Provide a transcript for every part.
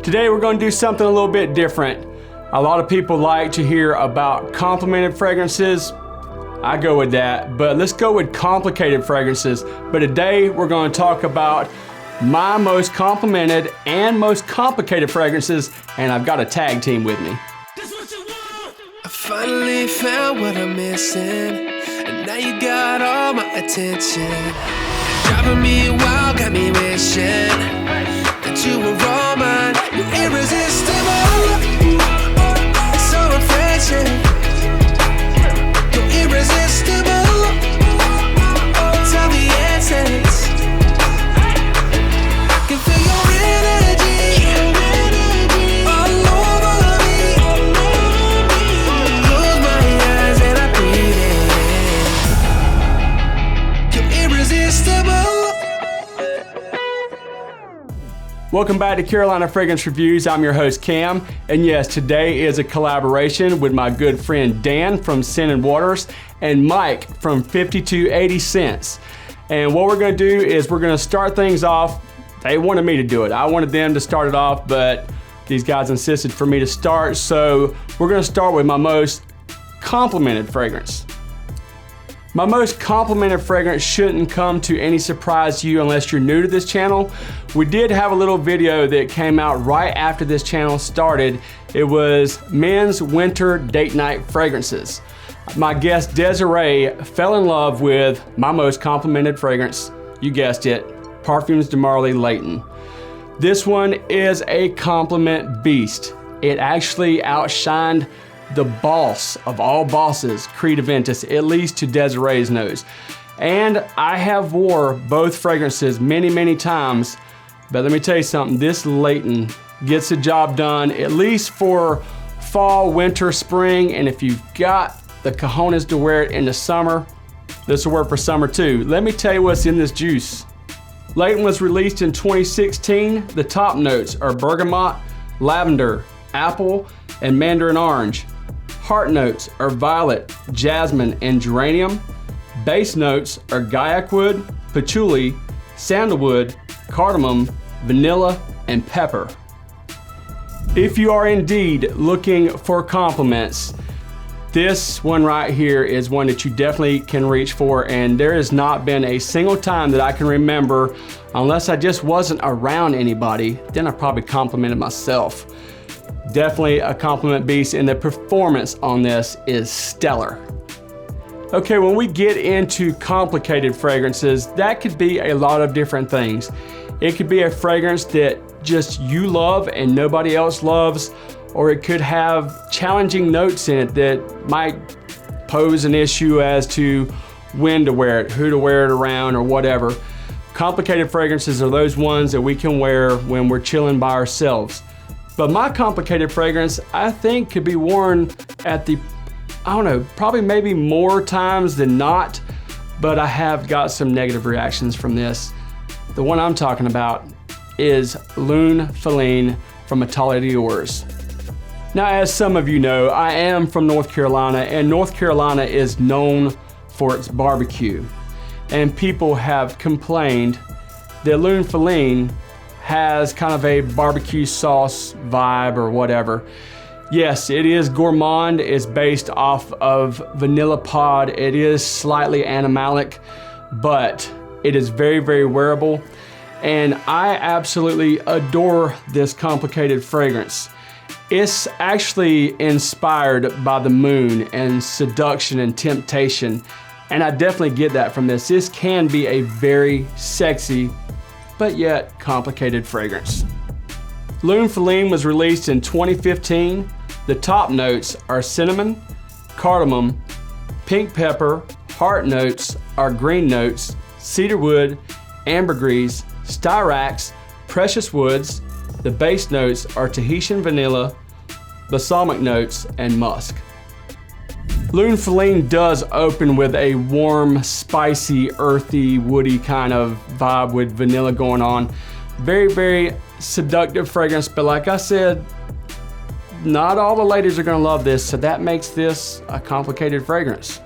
Today we're going to do something a little bit different. A lot of people like to hear about complimented fragrances. I go with that, but let's go with complicated fragrances. But today we're going to talk about my most complimented and most complicated fragrances, and I've got a tag team with me. I finally found what I'm missing, and now you got all my attention. Driving me wild, got me wishing that you were all mine. You're irresistible, so refreshing. You're irresistible, tell the essence. I can feel your energy all over me. Close my eyes and I breathe in. You're irresistible. Welcome back to Carolina Fragrance Reviews. I'm your host Cam, and yes, today is a collaboration with my good friend Dan from Scent & Waters and Mike from 5280 Scents. And what we're going to do is we're going to start things off. They wanted me to do it. I wanted them to start it off, but these guys insisted for me to start. So we're going to start with my most complimented fragrance. My most complimented fragrance shouldn't come to any surprise to you unless you're new to this channel. We did have a little video that came out right after this channel started. It was men's winter date night fragrances. My guest Desiree fell in love with my most complimented fragrance. You guessed it, Parfums de Marly Layton. This one is a compliment beast. It actually outshined the boss of all bosses, Creed Aventus, at least to Desiree's nose. And I have wore both fragrances many times, but let me tell you something, this Layton gets the job done, at least for fall, winter, spring, and if you've got the cojones to wear it in the summer, this will work for summer too. Let me tell you what's in this juice. Layton was released in 2016. The top notes are bergamot, lavender, apple, and mandarin orange. Heart notes are violet, jasmine, and geranium. Base notes are guaiac wood, patchouli, sandalwood, cardamom, vanilla, and pepper. If you are indeed looking for compliments, this one right here is one that you definitely can reach for, and there has not been a single time that I can remember, unless I just wasn't around anybody, then I probably complimented myself. Definitely a compliment beast, and the performance on this is stellar. Okay, when we get into complicated fragrances, that could be a lot of different things. It could be a fragrance that just you love and nobody else loves, or it could have challenging notes in it that might pose an issue as to when to wear it, who to wear it around, or whatever. Complicated fragrances are those ones that we can wear when we're chilling by ourselves. But my complicated fragrance, I think, could be worn at the, I don't know, probably maybe more times than not, but I have got some negative reactions from this. The one I'm talking about is Lune Feline from Atelier. Now, as some of you know, I am from North Carolina, and North Carolina is known for its barbecue. And people have complained that Lune Feline has kind of a barbecue sauce vibe or whatever. Yes, it is gourmand. It's based off of vanilla pod. It is slightly animalic, but it is very wearable. And I absolutely adore this complicated fragrance. It's actually inspired by the moon and seduction and temptation. And I definitely get that from this. This can be a very sexy, but yet complicated fragrance. Lune Feline was released in 2015. The top notes are cinnamon, cardamom, pink pepper. Heart notes are green notes, cedarwood, ambergris, styrax, precious woods. The base notes are Tahitian vanilla, balsamic notes, and musk. Lune Feline does open with a warm, spicy, earthy, woody kind of vibe with vanilla going on. Very seductive fragrance, but like I said, not all the ladies are gonna love this, so that makes this a complicated fragrance.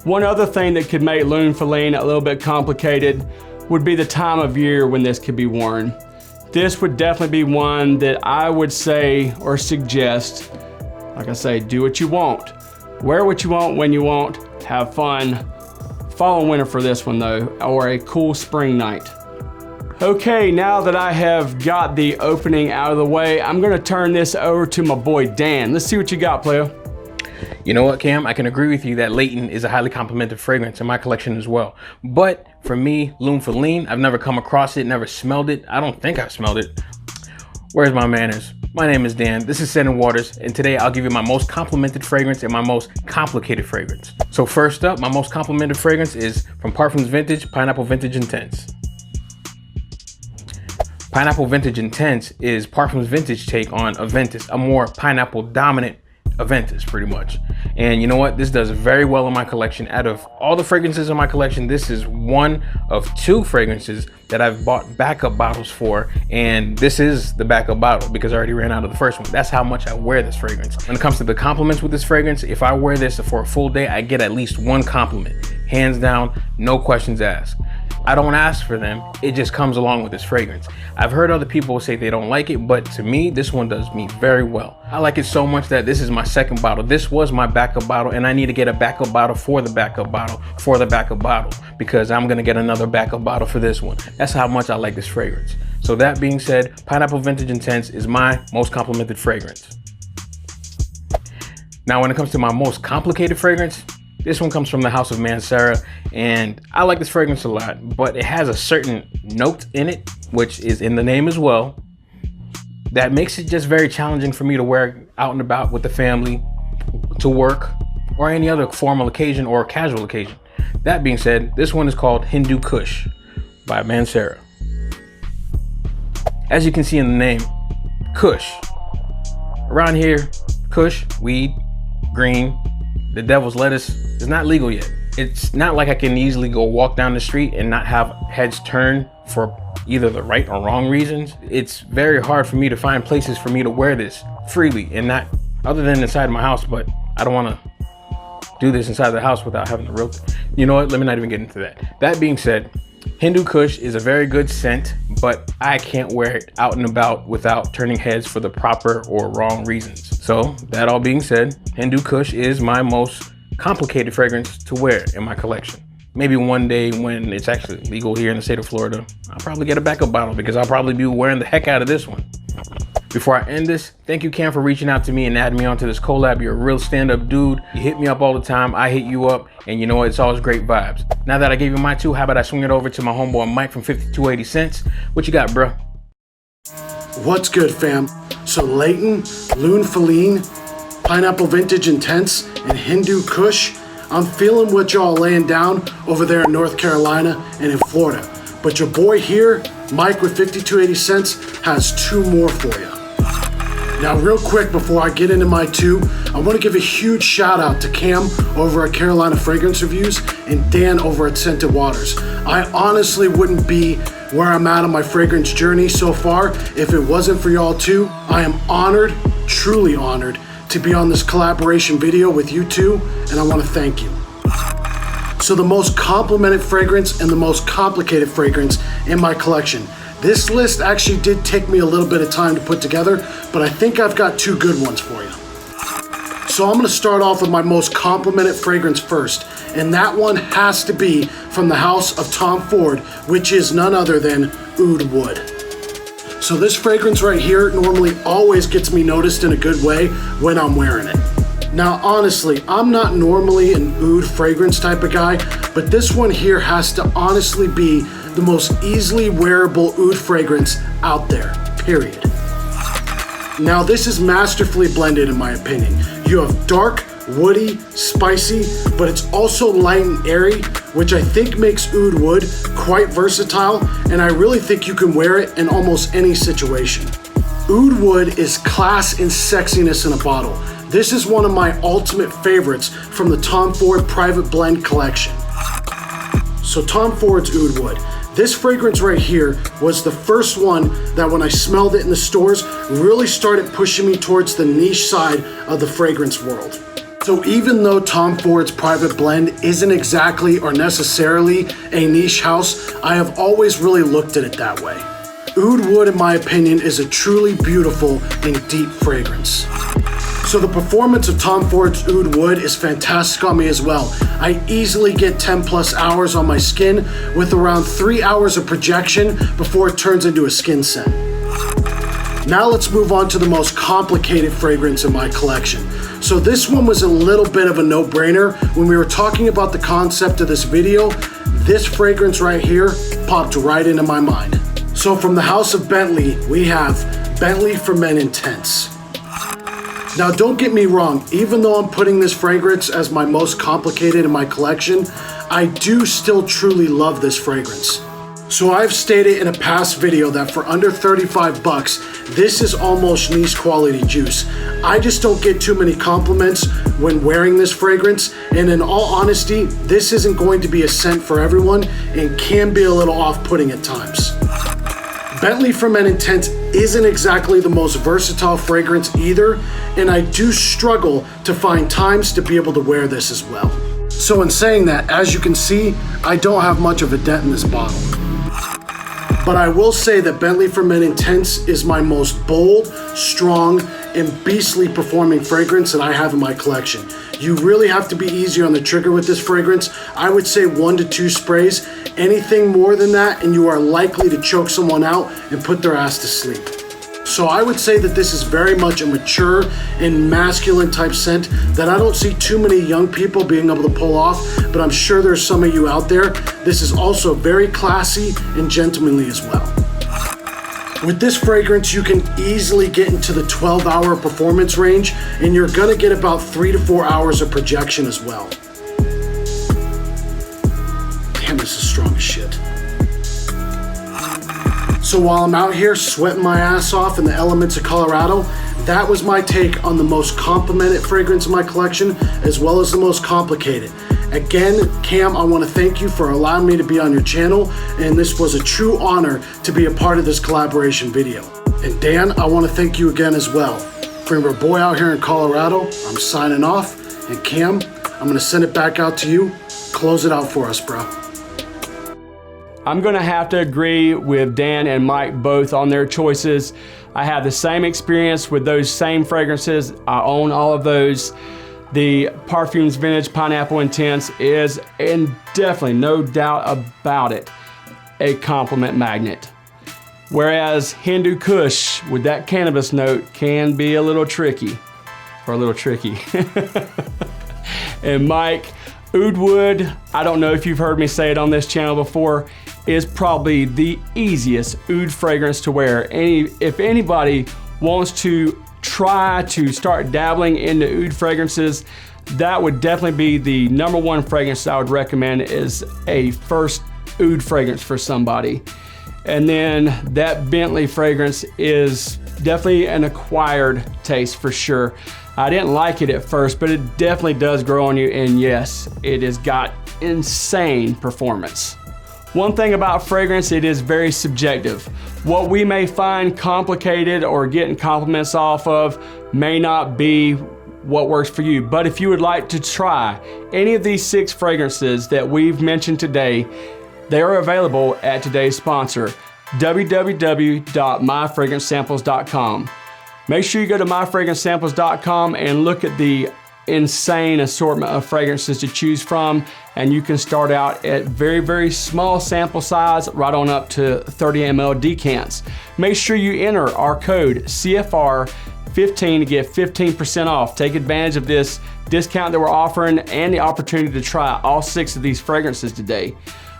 One other thing that could make Lune Feline a little bit complicated would be the time of year when this could be worn. this would definitely be one that I would say or suggest, like I say, do what you want. Wear what you want when you want, have fun. Fall and winter for this one though, or a cool spring night. Okay, now that I have got the opening out of the way, I'm gonna turn this over to my boy Dan. Let's see what you got, player. You know what, Cam? I can agree with you that Layton is a highly complimented fragrance in my collection as well. But for me, Lune Feline, I've never come across it, never smelled it. I don't think I've smelled it. Where's my manners? My name is Dan, this is Sand & Waters, and today I'll give you my most complimented fragrance and my most complicated fragrance. So first up, my most complimented fragrance is from Parfums Pineapple Vintage Intense. Pineapple Vintage Intense is Parfums Vintage take on Aventus, a more pineapple dominant Aventus pretty much. And you know what? This does very well in my collection. Out of all the fragrances in my collection, this is one of two fragrances that I've bought backup bottles for. And this is the backup bottle because I already ran out of the first one. That's how much I wear this fragrance. When it comes to the compliments with this fragrance, if I wear this for a full day, I get at least one compliment. Hands down, no questions asked. I don't ask for them, it just comes along with this fragrance. I've heard other people say they don't like it, but to me, this one does me very well. I like it so much that this is my second bottle. This was my backup bottle, and I need to get a backup bottle for the backup bottle for the backup bottle because I'm gonna get another backup bottle for this one. That's how much I like this fragrance. So that being said, Pineapple Vintage Intense is my most complimented fragrance. Now when it comes to my most complicated fragrance, this one comes from the house of Mancera, and I like this fragrance a lot, but it has a certain note in it, which is in the name as well, that makes it just very challenging for me to wear out and about with the family, to work, or any other formal occasion or casual occasion. That being said, this one is called Hindu Kush by Mancera. As you can see in the name, Kush. Around here, Kush, weed, green, the devil's lettuce is not legal yet. It's not like I can easily go walk down the street and not have heads turn for either the right or wrong reasons. It's very hard for me to find places for me to wear this freely and not other than inside my house, but I don't want to do this inside the house without having the real. You know what? Let me not even get into that. That being said, Hindu Kush is a very good scent, but I can't wear it out and about without turning heads for the proper or wrong reasons. So that all being said, Hindu Kush is my most complicated fragrance to wear in my collection. Maybe one day when it's actually legal here in the state of Florida, I'll probably get a backup bottle because I'll probably be wearing the heck out of this one. Before I end this, thank you, Cam, for reaching out to me and adding me onto this collab. You're a real stand-up dude. You hit me up all the time. I hit you up, and you know what? It's always great vibes. Now that I gave you my two, how about I swing it over to my homeboy Mike from 5280 Cents? What you got, bro? What's good, fam? So Layton, Lune Feline, Pineapple Vintage Intense, and Hindu Kush, I'm feeling what y'all laying down over there in North Carolina and in Florida. But your boy here, Mike with 5280 Cents, has two more for you. Now, real quick, before I get into my two, I want to give a huge shout out to Cam over at Carolina Fragrance Reviews and Dan over at Scented Waters. I honestly wouldn't be where I'm at on my fragrance journey so far if it wasn't for y'all two. I am honored, truly honored, to be on this collaboration video with you two, and I want to thank you. So the most complimented fragrance and the most complicated fragrance in my collection. This list actually did take me a little bit of time to put together, but I think I've got two good ones for you. So I'm gonna start off with my most complimented fragrance first, and that one has to be from the house of Tom Ford, which is none other than Oud Wood. So this fragrance right here normally always gets me noticed in a good way when I'm wearing it. Now, honestly, I'm not normally an oud fragrance type of guy, but this one here has to honestly be the most easily wearable oud fragrance out there, period. Now, this is masterfully blended in my opinion. You have dark, woody, spicy, but it's also light and airy, which I think makes Oud Wood quite versatile, and I really think you can wear it in almost any situation. Oud Wood is class and sexiness in a bottle. This is one of my ultimate favorites from the Tom Ford Private Blend collection. So Tom Ford's Oud Wood. This fragrance right here was the first one that when I smelled it in the stores really started pushing me towards the niche side of the fragrance world. So even though Tom Ford's Private Blend isn't exactly or necessarily a niche house, I have always really looked at it that way. Oud Wood, in my opinion, is a truly beautiful and deep fragrance. So the performance of Tom Ford's Oud Wood is fantastic on me as well. I easily get 10 plus hours on my skin with around 3 hours of projection before it turns into a skin scent. Now let's move on to the most complicated fragrance in my collection. So this one was a little bit of a no-brainer. When we were talking about the concept of this video, this fragrance right here popped right into my mind. So from the house of Bentley, we have Bentley for Men Intense. Now don't get me wrong, even though I'm putting this fragrance as my most complicated in my collection, I do still truly love this fragrance. So I've stated in a past video that for under 35 bucks, this is almost niche quality juice. I just don't get too many compliments when wearing this fragrance, and in all honesty, this isn't going to be a scent for everyone and can be a little off-putting at times. Bentley for Men Intense isn't exactly the most versatile fragrance either, and I do struggle to find times to be able to wear this as well. So in saying that, as you can see, I don't have much of a dent in this bottle. But I will say that Bentley for Men Intense is my most bold, strong, and beastly performing fragrance that I have in my collection. You really have to be easy on the trigger with this fragrance. I would say 1 to 2 sprays. Anything more than that and you are likely to choke someone out and put their ass to sleep. So I would say that this is very much a mature and masculine type scent that I don't see too many young people being able to pull off, but I'm sure there's some of you out there. This is also very classy and gentlemanly as well. With this fragrance, you can easily get into the 12-hour performance range, and you're gonna get about 3 to 4 hours of projection as well. Damn, this is strong as shit. So while I'm out here sweating my ass off in the elements of Colorado, that was my take on the most complimented fragrance in my collection, as well as the most complicated. Again, Cam, I want to thank you for allowing me to be on your channel, and this was a true honor to be a part of this collaboration video. And Dan, I want to thank you again as well. From your boy out here in Colorado, I'm signing off, and Cam, I'm going to send it back out to you. Close it out for us, bro. I'm gonna have to agree with Dan and Mike both on their choices. I have the same experience with those same fragrances. I own all of those. The Parfums Vintage Pineapple Intense is, and definitely no doubt about it, a compliment magnet. Whereas Hindu Kush with that cannabis note can be a little tricky, And Mike, Oud Wood, I don't know if you've heard me say it on this channel before, is probably the easiest oud fragrance to wear. If anybody wants to try to start dabbling into oud fragrances, that would definitely be the #1 fragrance I would recommend as a first oud fragrance for somebody. And then that Bentley fragrance is definitely an acquired taste for sure. I didn't like it at first, but it definitely does grow on you, and yes, it has got insane performance. One thing about fragrance, it is very subjective. What we may find complicated or getting compliments off of may not be what works for you. But if you would like to try any of these 6 fragrances that we've mentioned today, they are available at today's sponsor, www.myfragrancesamples.com. Make sure you go to myfragrancesamples.com and look at the insane assortment of fragrances to choose from, and you can start out at very, very small sample size right on up to 30 ml decants. Make sure you enter our code CFR15 to get 15% off. Take advantage of this discount that we're offering and the opportunity to try all 6 of these fragrances today.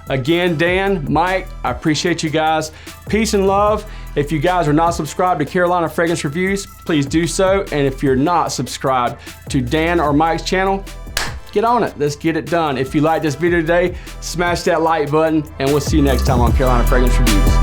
Again, Dan, Mike, I appreciate you guys. Peace and love. If you guys are not subscribed to Carolina Fragrance Reviews, please do so. And if you're not subscribed to Dan or Mike's channel, get on it. Let's get it done. If you like this video today, smash that like button, and we'll see you next time on Carolina Fragrance Reviews.